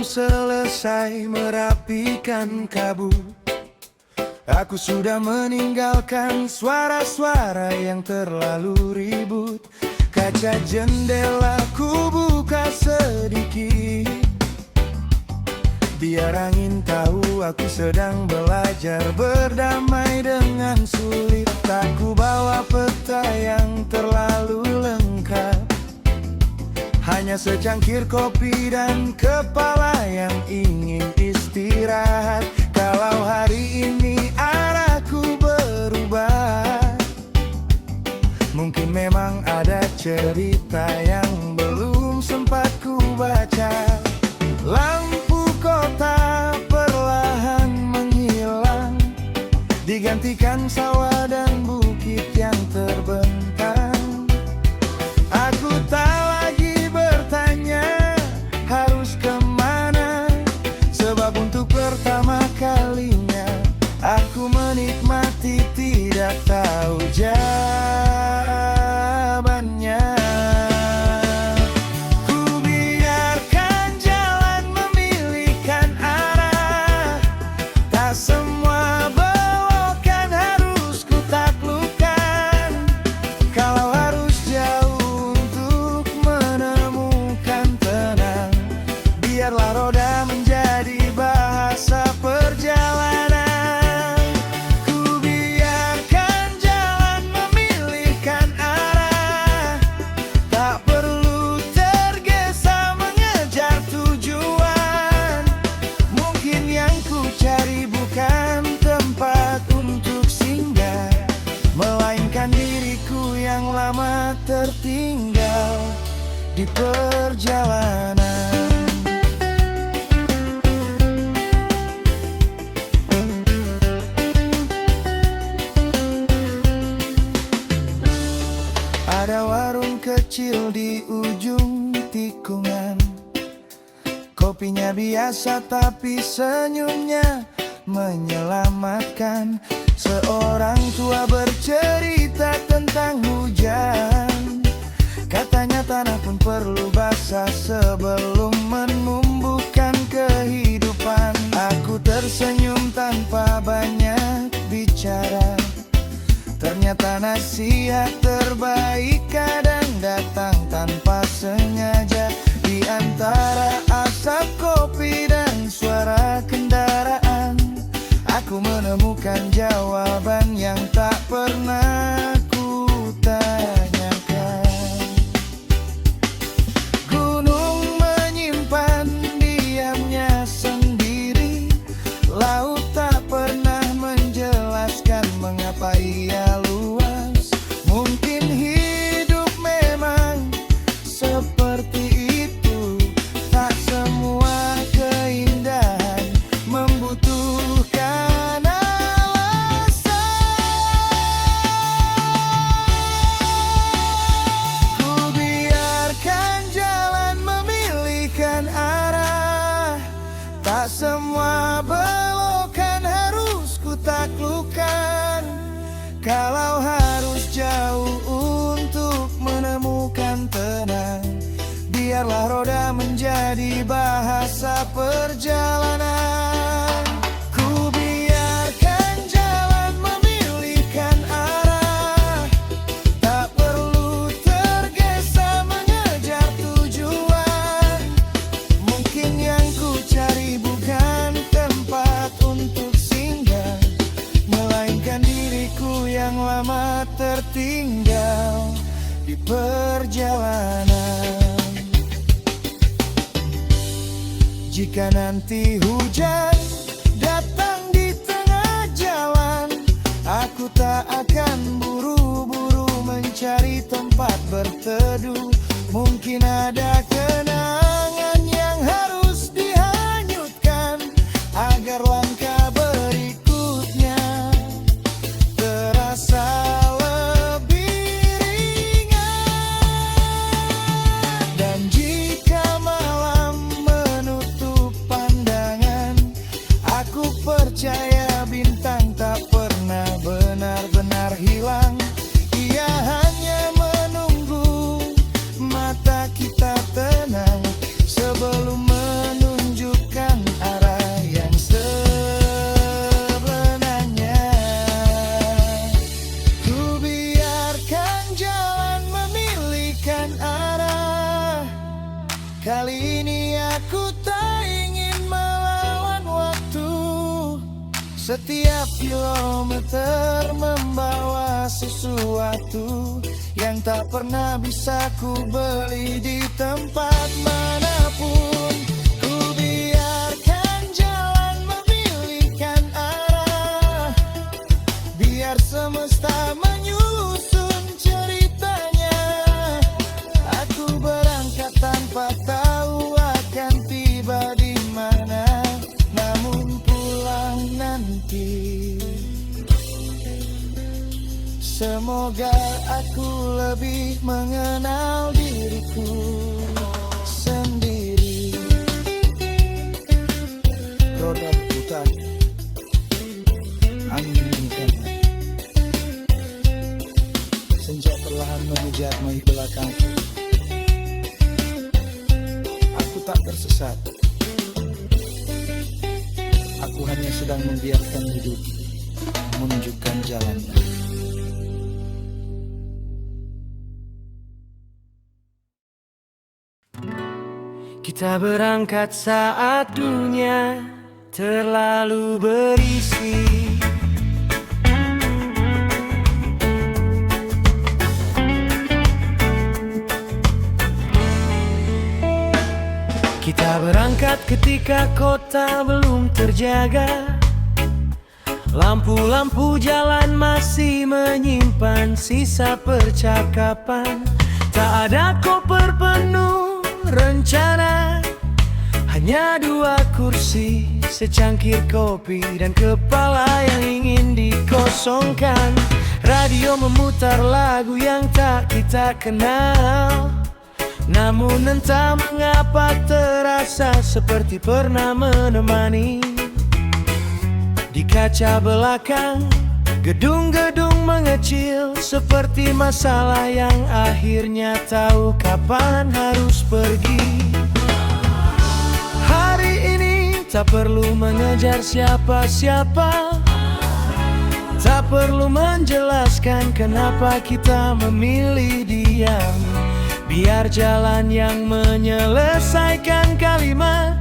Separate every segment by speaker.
Speaker 1: selesai merapikan kabut. Aku sudah meninggalkan suara-suara yang terlalu ribut. Kaca jendela ku buka sedikit, biar angin tahu aku sedang belajar berdamai dengan sulit. Tak ku bawa peta yang terlalu lengkap, hanya secangkir kopi dan kepala yang ingin istirahat. Kalau hari ini arahku berubah, mungkin memang ada cerita yang belum sempat ku baca. Lampu kota perlahan menghilang, digantikan sawah dan bukit yang terbentang. Aku tak lagi bertanya harus kemana, sebab untuk pertama kalinya aku menikmati tidak tahu jawabannya. Ku biarkan jalan memilihkan arah, tak semua belokan harus ku taklukkan. Kalau harus jauh untuk menemukan tenang, biarlah roda menjadi bahasa perjalanan. Ku biarkan jalan memilihkan arah, tak perlu tergesa mengejar tujuan. Mungkin yang ku cari bukan tempat untuk singgah, melainkan diriku yang lama tertinggal di perjalanan. Ada warung kecil di ujung tikungan, kopinya biasa tapi senyumnya menyelamatkan. Seorang tua bercerita tentang hujan, katanya tanah pun perlu basah sebelum menumbuhkan kehidupan. Aku tersenyum tanpa banyak bicara, ternyata nasihat terbaik kadang datang tanpa sengaja. Di antara asap kopi dan suara kendaraan, aku menemukan jawaban yang tak pernah ku tanyakan. Gunung menyimpan diamnya sendiri, laut tak pernah menjelaskan mengapa ia luas. Mungkin hidup memang seperti itu, tak semua keindahan membutuhkan alasan. Ku biarkan jalan memilihkan arah, tak semua belokan harus ku taklukkan. Kalau harus jauh untuk menemukan tenang, biarlah roda menjadi bahasa perjalanan. Ku biarkan jalan memilihkan arah, tak perlu tergesa mengejar tujuan. Mungkin yang ku cari bukan tempat untuk singgah, melainkan diriku yang lama tertinggal di perjalanan. Jika nanti hujan datang di tengah jalan, aku tak akan buru-buru mencari tempat berteduh. Mungkin ada kenangan yang harus dihanyutkan agar langkah berikutnya terasa lebih ringan. Dan jika malam menutup pandangan, aku percaya bintang tak pernah benar-benar hilang. Ia hanya menunggu mata kita tenang. Setiap kilometer membawa sesuatu yang tak pernah bisa ku beli di tempat manapun. Ku biarkan jalan memilihkan arah, biar semesta menyusun ceritanya. Aku berangkat tanpa tahu akan tiba di mana, namun pulang nanti semoga aku lebih mengenal diriku sendiri. Roda berputar, angin menghembus, senja perlahan mengejar di belakangku. Aku tak tersesat, aku hanya sedang membiarkan hidup menunjukkan jalannya.
Speaker 2: Kita berangkat saat dunia terlalu berisi. Kita berangkat ketika kota belum terjaga. Lampu-lampu jalan masih menyimpan sisa percakapan. Tak ada koper penuh rencana, hanya 2 kursi, secangkir kopi, dan kepala yang ingin dikosongkan. Radio memutar lagu yang tak kita kenal, namun entah mengapa terasa seperti pernah menemani. Di kaca belakang, gedung-gedung mengecil seperti masalah yang akhirnya tahu kapan harus pergi. Hari ini tak perlu mengejar siapa-siapa, tak perlu menjelaskan kenapa kita memilih diam. Biar jalan yang menyelesaikan kalimat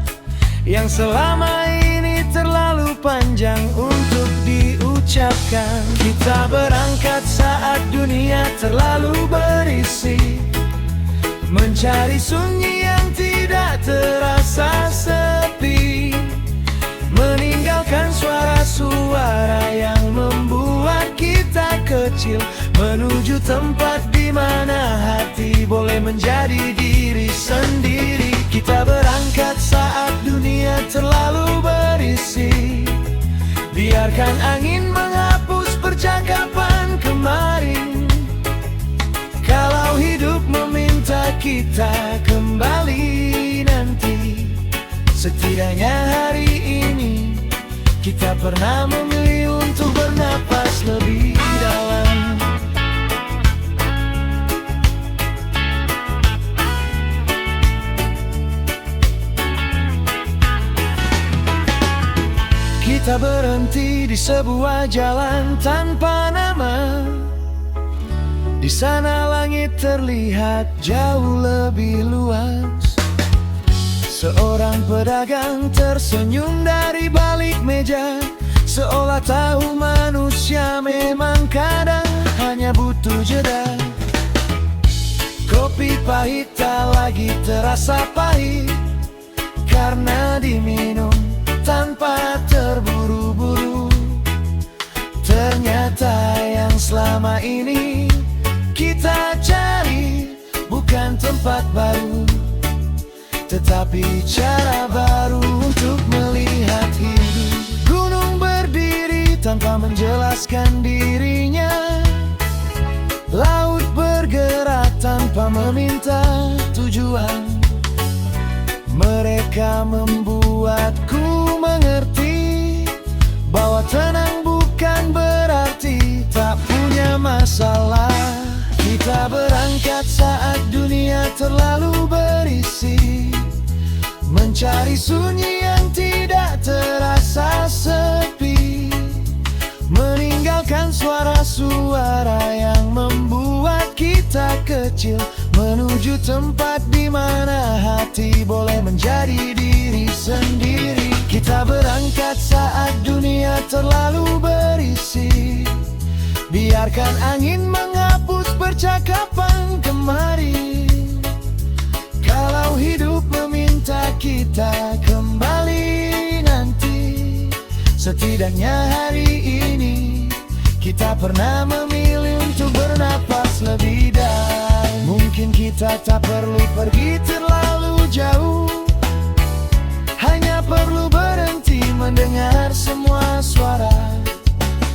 Speaker 2: yang selama ini terlalu panjang untuk diucapkan. Kita berangkat saat dunia terlalu berisi, mencari sunyi yang tidak terasa sepi, meninggalkan suara-suara yang membuat kita kecil, menuju tempat di mana hati boleh menjadi diri sendiri. Kita berangkat saat dunia terlalu berisi, biarkan angin menghapus percakapan kemarin. Kalau hidup meminta kita kembali nanti, setidaknya hari ini kita pernah memilih untuk bernapas lebih dalam. Kita berhenti di sebuah jalan tanpa nama. Di sana langit terlihat jauh lebih luas. Seorang pedagang tersenyum dari balik meja, seolah tahu manusia memang kadang hanya butuh jeda. Kopi pahit tak lagi terasa pahit, karena diminum tanpa terburu-buru. Ternyata yang selama ini kita cari bukan tempat baru, tetapi cara baru untuk melihat hidup. Gunung berdiri tanpa menjelaskan dirinya, laut bergerak tanpa meminta tujuan. Mereka membuatku mengerti bahwa tenang bukan berarti tak punya masalah. Kita berangkat saat dunia terlalu berisi, mencari sunyi yang tidak terasa sepi, meninggalkan suara-suara yang membuat kita kecil, menuju tempat di mana hati boleh menjadi diri sendiri. Kita berangkat saat dunia terlalu berisi. Biarkan angin menghapus percakapan kemarin. Kalau hidup meminta kita kembali nanti, setidaknya hari ini kita pernah memilih untuk bernapas lebih dalam. Mungkin kita tak perlu pergi terlalu jauh, hanya perlu berhenti mendengar semua suara.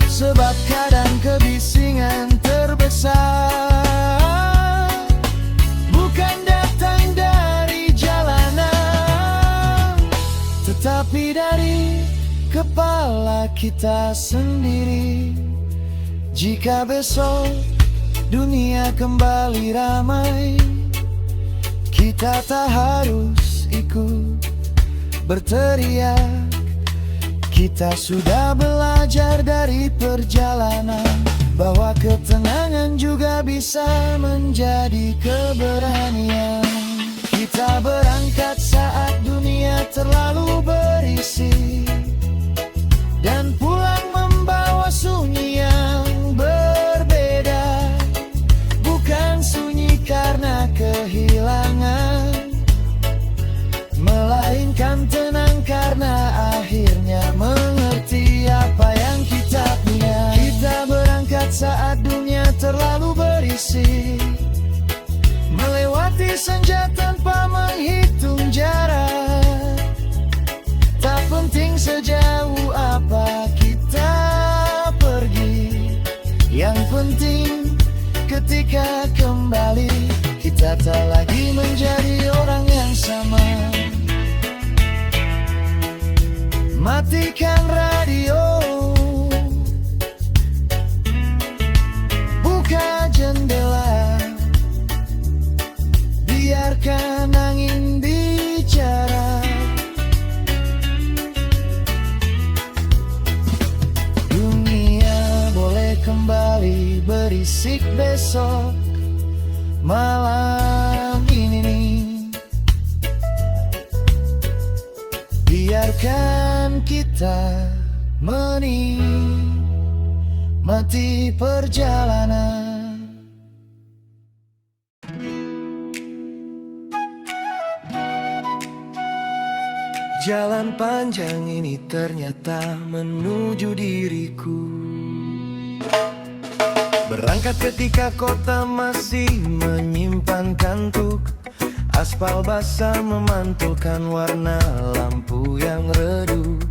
Speaker 2: Sebab kadang kebisingan terbesar bukan datang dari jalanan, tetapi dari kepala kita sendiri. Jika besok dunia kembali ramai, kita tak harus ikut berteriak. Kita sudah belajar dari perjalanan bahwa ketenangan juga bisa menjadi keberanian. Kita berangkat saat dunia terlalu berisi, dan pulang membawa sunyi yang berbeda. Bukan sunyi karena kehilangan, melainkan tenang karena akhirnya mengerti apa yang kita punya. Kita berangkat saat dunia terlalu berisi, melewati senja tanpa menghitung jarak. Tak penting sejauh apa kita pergi, yang penting ketika kembali kita tak lagi menjadi orang yang sama. Matikan radio, buka jendela, biarkan angin bicara. Dunia boleh kembali berisik besok malam ini. Biarkan kita menikmati perjalanan. Jalan panjang ini ternyata menuju diriku. Berangkat ketika kota masih menyimpan kantuk. Aspal basah memantulkan warna lampu yang redup.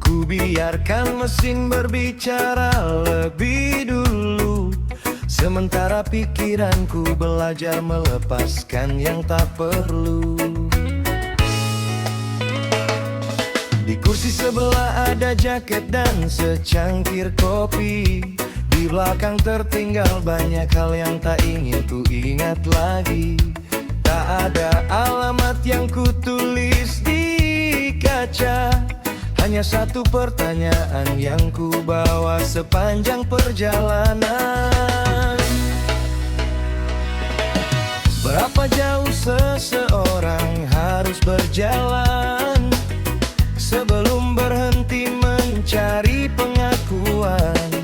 Speaker 2: Ku biarkan mesin berbicara lebih dulu, sementara pikiranku belajar melepaskan yang tak perlu. Di kursi sebelah ada jaket dan secangkir kopi. Di belakang tertinggal banyak hal yang tak ingin ku ingat lagi. Tak ada alamat yang ku tulis di kaca, hanya satu pertanyaan yang ku bawa sepanjang perjalanan. Berapa jauh seseorang harus berjalan sebelum berhenti mencari pengakuan?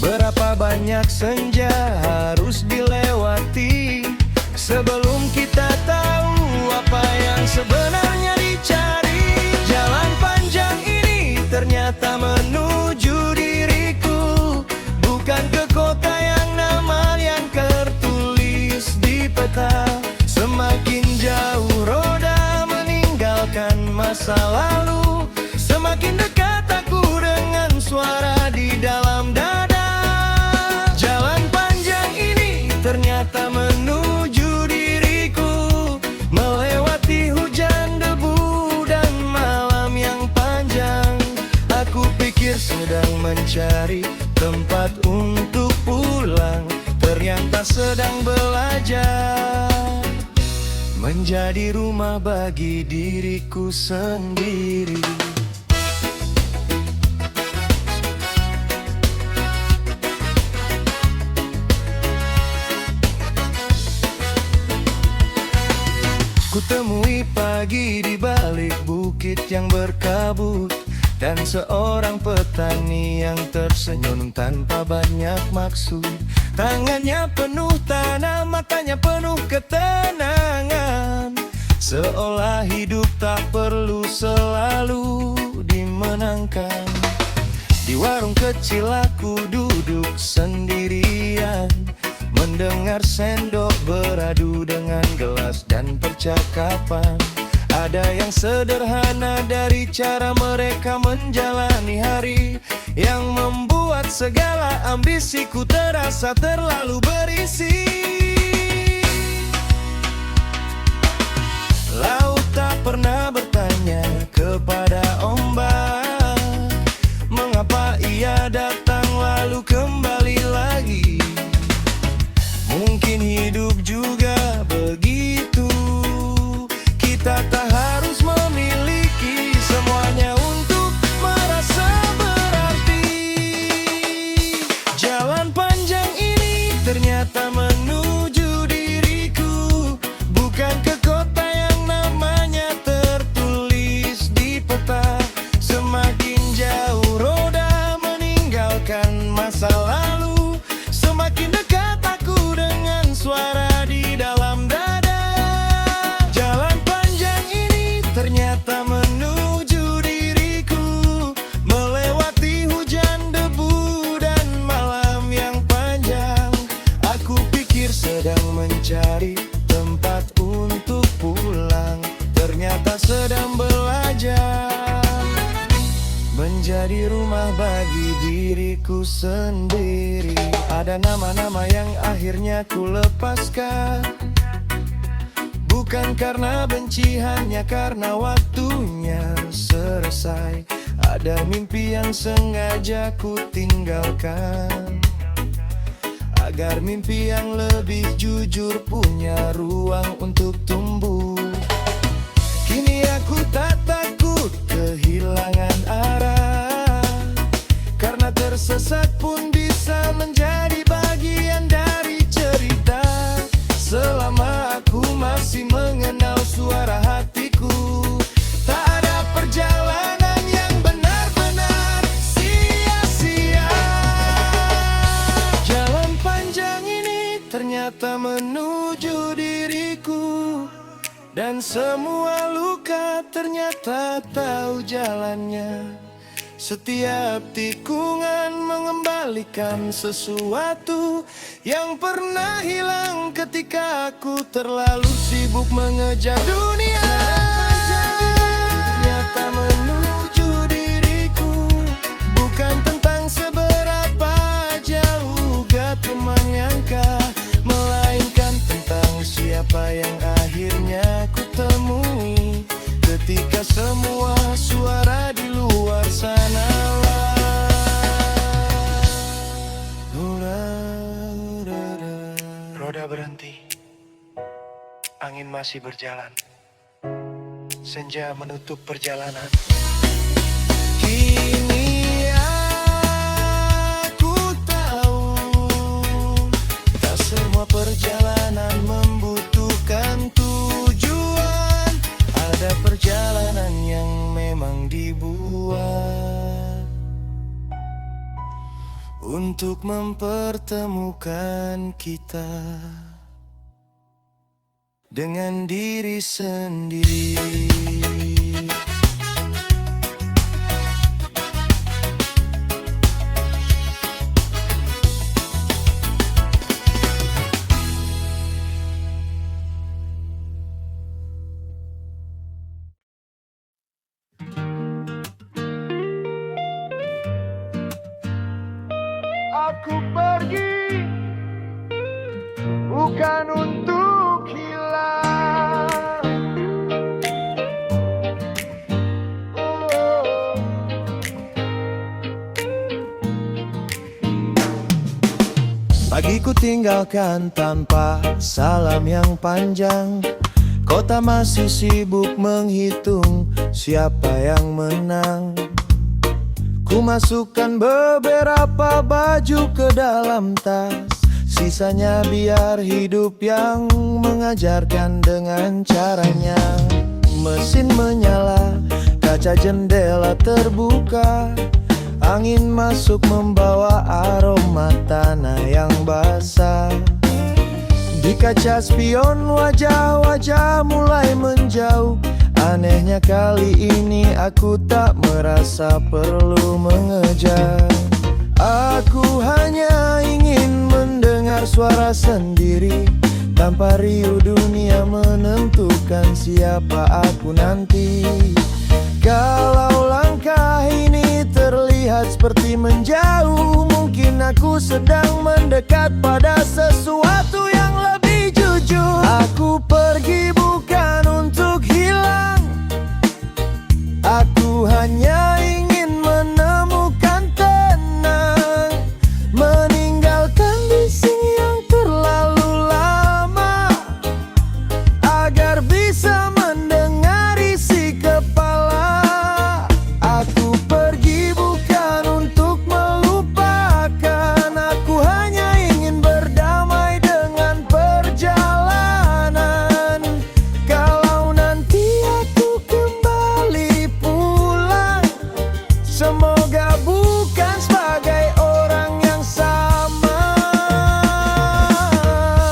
Speaker 2: Berapa banyak senja harus dilewati sebelum kita tahu apa yang sebenarnya dicari? Jalan panjang ini ternyata menuju diriku, bukan ke kota yang nama yang tertulis di peta. Semakin jauh roda meninggalkan masa lalu, semakin dekat aku dengan suara di dalam dada. Jalan panjang ini ternyata menuju diriku, melewati hujan, debu, dan malam yang panjang. Aku pikir sedang mencari tempat untuk pulang, ternyata sedang belajar menjadi rumah bagi diriku sendiri. Ku temui pagi pagi di balik bukit yang berkabut, dan seorang petani yang tersenyum tanpa banyak maksud. Tangannya penuh tanah, matanya penuh ketenangan, seolah hidup tak perlu selalu dimenangkan. Di warung kecil aku duduk sendirian, mendengar sendok beradu dengan gelas dan percakapan. Ada yang sederhana dari cara mereka menjalani hari, yang membuat segala ambisiku terasa terlalu berisi. Laut tak pernah bertanya kepada ombak, mengapa ia datang lalu kembali lagi. Mungkin hidup juga begitu, kita tak harus memiliki semuanya untuk merasa berarti. Jalan panjang ini ternyata menuju diriku, bukan ke kota yang namanya tertulis di peta. Semakin jauh roda meninggalkan masa lalu, semakin dekat aku dengan suara di dalam dada. Jalan panjang ini ternyata menuju diriku, melewati hujan, debu, dan malam yang panjang. Aku pikir sedang mencari tempat untuk pulang, ternyata sedang belajar menjadi rumah bagi diriku sendiri. Ada nama-nama yang akhirnya ku lepaskan, bukan karena benci, hanya karena waktunya selesai. Ada mimpi yang sengaja ku tinggalkan, agar mimpi yang lebih jujur punya ruang untuk tumbuh. Kini aku tak takut kehilangan arah, karena tersesat pun bisa menjadi bagian dari cerita. Selama aku masih mengenal suara hatiku, tak ada perjalanan yang benar-benar sia-sia. Jalan panjang ini ternyata menuju diriku, dan semua luka ternyata tahu jalannya. Setiap tikungan mengembalikan sesuatu yang pernah hilang ketika aku terlalu sibuk mengejar dunia. Ternyata menuju diriku, bukan tentang seberapa jauh gak menyangka, melainkan tentang siapa yang akhirnya ku temui ketika semua suara di luar sana roda berhenti, angin masih berjalan, senja menutup perjalanan. Kini aku tahu, tak semua perjalanan membutuhkan tujuan. Ada perjalanan yang memang dibuat untuk mempertemukan kita dengan diri sendiri. Aku pergi bukan untuk hilang. Pagi ku tinggalkan tanpa salam yang panjang. Kota masih sibuk menghitung siapa yang menang. Ku masukkan beberapa baju ke dalam tas, sisanya biar hidup yang mengajarkan dengan caranya. mesin menyala, kaca jendela terbuka, angin masuk membawa aroma tanah yang basah. Di kaca spion wajah-wajah mulai menjauh. Anehnya kali ini aku tak merasa perlu mengejar. Aku hanya ingin mendengar suara sendiri, tanpa riuh dunia menentukan siapa aku nanti. Kalau langkah ini terlihat seperti menjauh, mungkin aku sedang mendekat pada sesuatu yang lebih jujur. Aku pergi bukan untuk hilang, aku hanya ingin menemukan tenang, meninggalkan bising yang terlalu lama, agar bisa mendengar isi kepala. Aku pergi bukan untuk melupakan, aku hanya ingin berdamai dengan perjalanan. Kalau nanti aku kembali pulang, semoga bukan sebagai orang yang sama.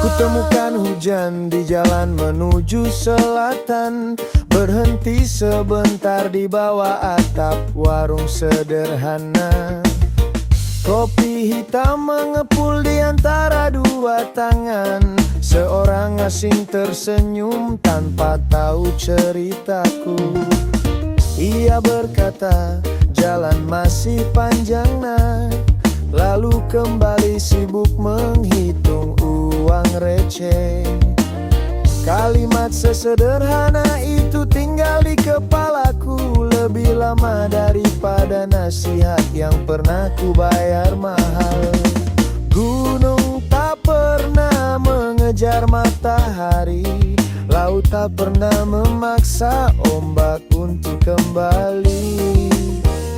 Speaker 2: Kutemukan hujan di jalan menuju selatan, berhenti sebentar di bawah atap warung sederhana. Kopi hitam mengepul di antara dua tangan. Seorang asing tersenyum tanpa tahu ceritaku. Ia berkata, jalan masih panjang nak. Lalu kembali sibuk menghitung uang receh. Kalimat sesederhana itu tinggal di kepalaku lebih lama daripada nasihat yang pernah ku bayar mahal. Gunung tak pernah mengejar matahari, laut tak pernah memaksa ombak untuk kembali.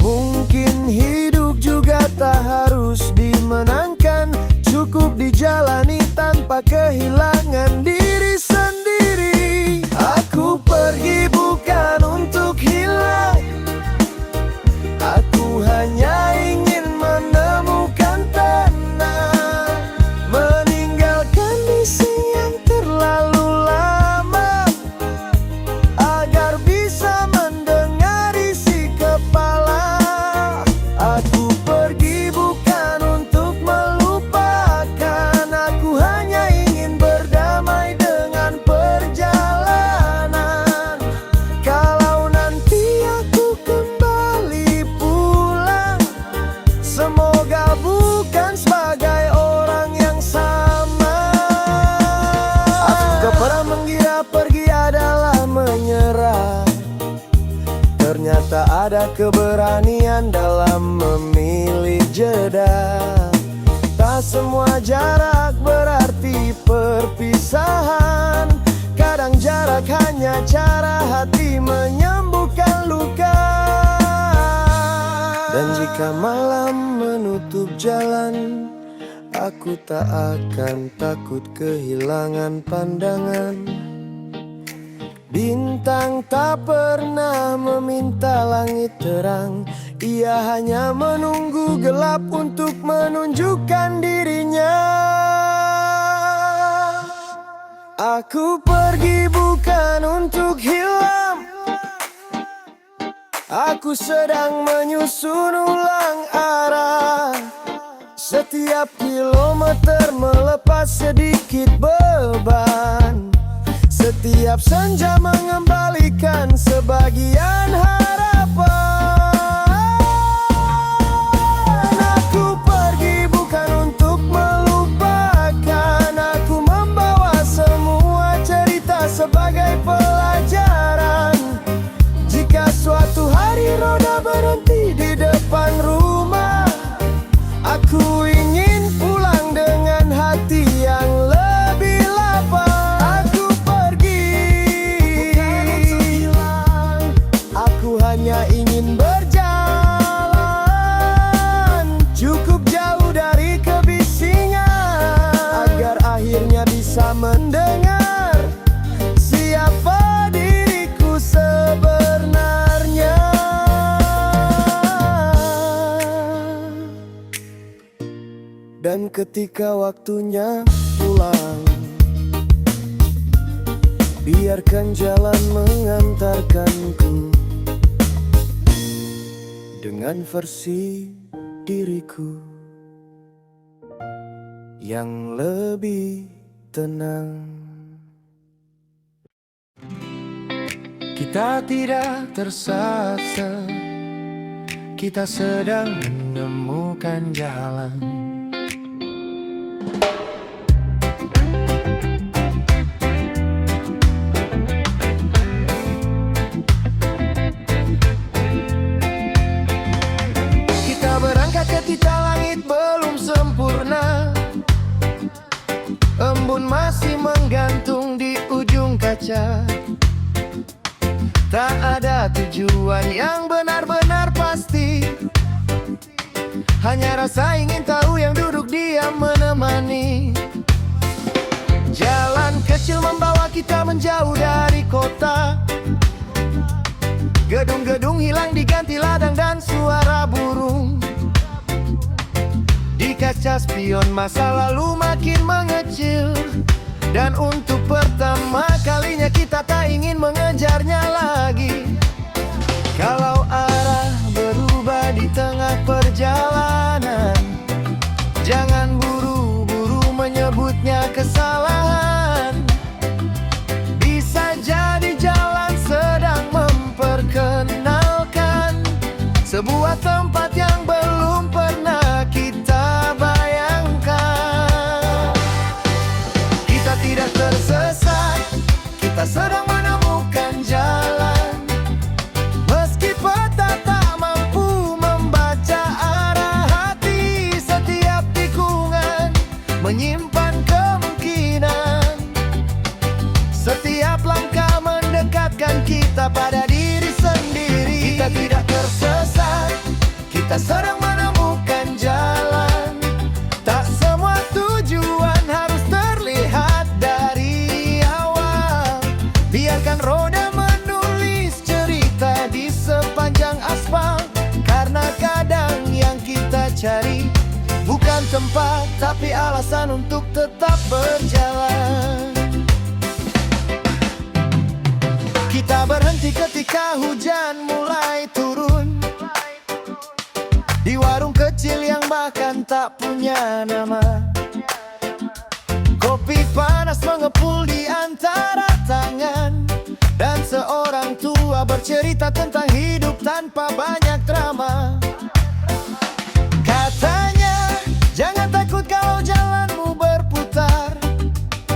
Speaker 2: Mungkin hidup juga tak harus dimenangkan, cukup dijalani tanpa kehilangan diri sendiri. Aku pergi bukan untuk hilang, aku hanya ingin menemukan tenang, meninggalkan bising yang terlalu lama, agar bisa mendengar isi kepala. Aku pergi bukan untuk melupakan, aku hanya ingin berdamai dengan perjalanan. Kalau nanti aku kembali pulang, semoga bukan sebagai orang yang sama. Aku gak pernah mengira pergi adalah menyerah, ternyata ada keberanian dalam memilih jeda. Tak semua jarak berarti perpisahan, kadang jarak hanya cara hati menyembuhkan luka. Dan jika malam menutup jalan, aku tak akan takut kehilangan pandangan. Bintang tak pernah meminta langit terang, ia hanya menunggu gelap untuk menunjukkan dirinya. Aku pergi bukan untuk hilang, aku sedang menyusun ulang arah. Setiap kilometer melepas sedikit beban, setiap senja mengembalikan sebagian harapan. Aku pergi bukan untuk melupakan, aku membawa semua cerita sebagai pelajaran. Jika suatu hari roda berhenti di depan rumah, aku ingin pulang dengan hati yang lebih lapang. Aku pergi bukan untuk hilang, aku Dan ketika waktunya pulang, biarkan jalan mengantarkanku dengan versi diriku yang lebih tenang. Kita tidak tersasar, kita sedang menemukan jalan. Kita berangkat ketika langit belum sempurna, embun masih menggantung di ujung kaca. Tak ada tujuan yang benar-benar pasti, hanya rasa ingin tahu yang duduk diam menemani. Jalan kecil membawa kita menjauh dari kota, gedung-gedung hilang diganti ladang dan suara burung. Di kaca spion masa lalu makin mengecil, dan untuk pertama kalinya kita tak ingin mengejarnya lagi. Kalau arah berubah di tengah perjalanan, jangan buru-buru menyebutnya kesalahan. Bisa jadi jalan sedang memperkenalkan sebuah tempat yang belum pernah kita bayangkan. Kita tidak tersesat, kita sedang menemukan jalan. Meski peta tak mampu membaca arah hati, setiap tikungan menyimpan kemungkinan. Setiap langkah mendekatkan kita pada diri sendiri. Kita tidak tersesat, kita sedang menemukan jalan. Tak semua tujuan harus terlihat dari awal. Biarkan roda menulis cerita di sepanjang aspal, karena kadang yang kita cari bukan tempat, tapi alasan untuk tetap berjalan. Kita berhenti ketika hujan mulai turun, di warung kecil yang bahkan tak punya nama. Kopi panas mengepul di antara tangan, dan seorang tua bercerita tentang hidup tanpa banyak drama. Katanya, jangan takut kalau jalanmu berputar.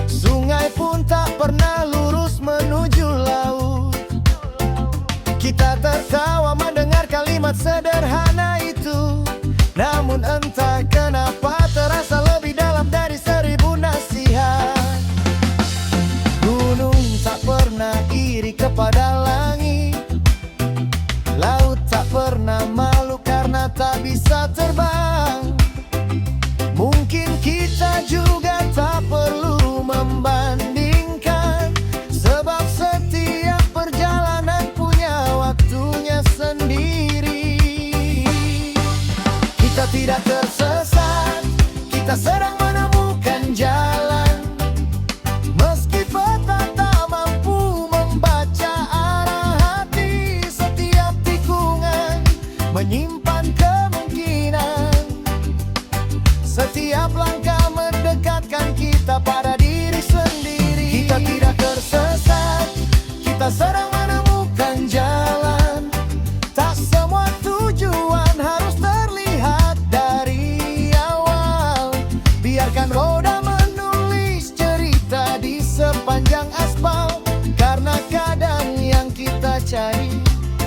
Speaker 2: Sungai pun tak pernah lurus menuju laut. Kita tertawa mendengar kalimat sederhana itu, namun entah kenapa terasa lebih dalam dari 1000 nasihat. Gunung tak pernah iri kepada langit, laut tak pernah malu karena tak bisa terbang. Mungkin kita juga tak perlu membandingkan, sebab setiap perjalanan punya waktunya sendiri. Kita tidak tersesat, kita sedang menemukan jalan. Meski peta tak mampu membaca arah hati, setiap tikungan menyimpan kemungkinan. Setiap langkah mendekatkan kita pada diri sendiri. Kita tidak tersesat, kita sedang menemukan jalan. Tak semua tujuan harus terlihat dari awal. Biarkan roda menulis cerita di sepanjang aspal, karena kadang yang kita cari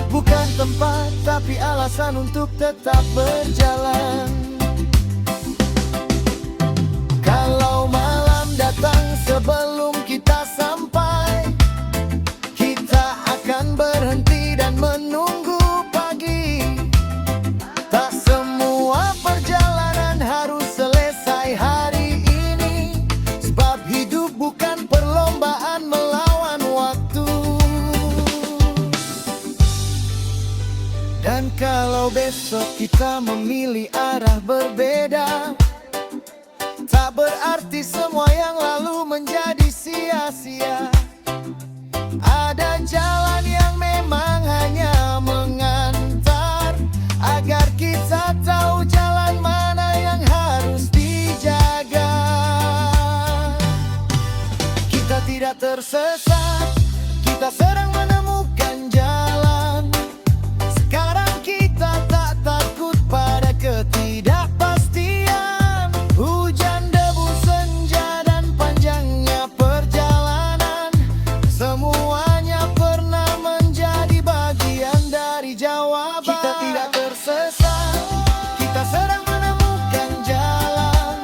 Speaker 2: bukan tempat, tapi alasan untuk tetap berjalan. Kalau malam datang sebelum kita sampai, kita akan berhenti dan menunggu pagi. Tak semua perjalanan harus selesai hari ini, sebab hidup bukan perlombaan melawan waktu. Dan kalau besok kita memilih arah berbeda, tak berarti semua yang lalu menjadi sia-sia. Ada jalan yang memang hanya mengantar, agar kita tahu jalan mana yang harus dijaga. Kita tidak tersesat, kita sedang menemukan jalan. Sekarang kita tak takut pada ketidakpastian. Hujan, debu, senja, dan panjangnya perjalanan, semuanya pernah menjadi bagian dari jawaban. Kita tidak tersesat, kita sedang menemukan jalan.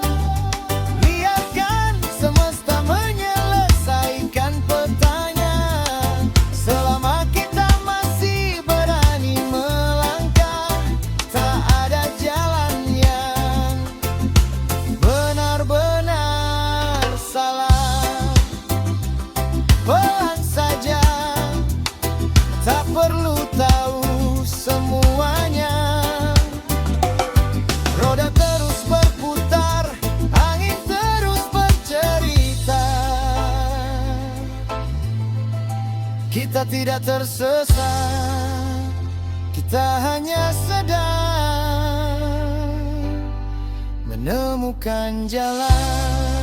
Speaker 2: Biarkan semesta menyelesaikan pertanyaan. Selama kita masih berani melangkah, tak ada jalan yang benar-benar salah. Pelan saja, tak perlu tahu semuanya. Roda terus berputar, angin terus bercerita. Kita tidak tersesat, kita hanya sedang menemukan jalan.